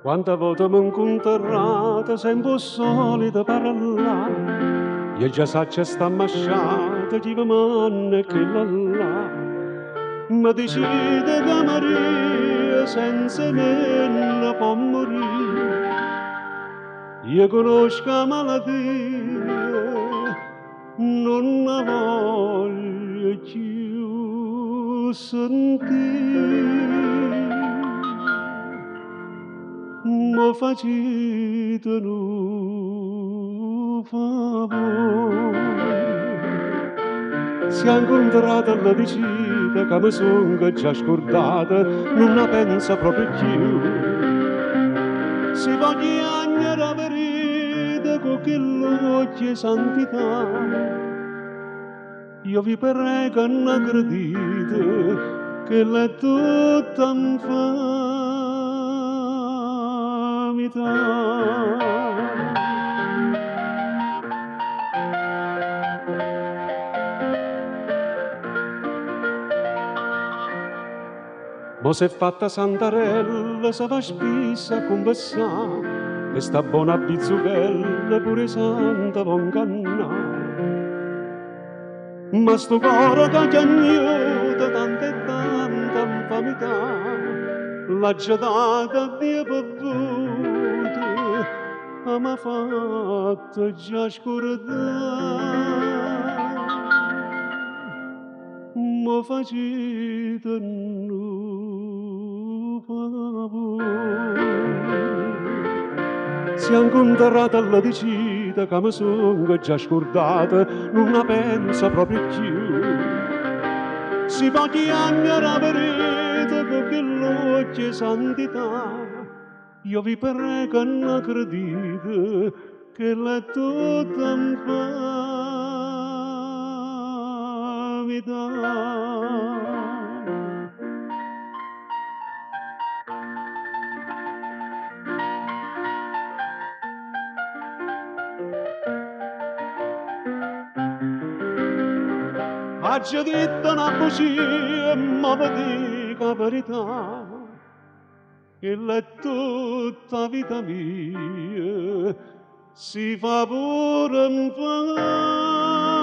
Quante volte mi incontrate sempre solita parlare, io già so che sta masciata, chi mi manna e che là. Ma decide che Maria senza me non può morire. Io conosco la malattia, non la voglio più sentire. Ma facete un favore. Si è incontrata alla vicina che mi sono già scordata, non la pensa proprio più. Si voglia agnare la verità con che l'occhio santità. Io vi prego non aggredite che l'è tutta infamità. Mo s'è fatta Santarella, se va spissa a conversare, e sta buona bizzuchella pure santa va ingannare. Ma sto cuore che ti agnuta tanta e tanta infamità, l'ha già data a Dio perduto, ma m'ha fatto già scordare. Ma facete un favore. Si è incontrata alla vicina che mi sono già scordata, non la pensa proprio più. Si va chiamare la verità con che l'occhio santità. Io vi prego non aggredite che l'è tutta infamità. Ha già detto una bugia, ma vi dico la verità, che l'è tutta vita mia, si fa pure infame.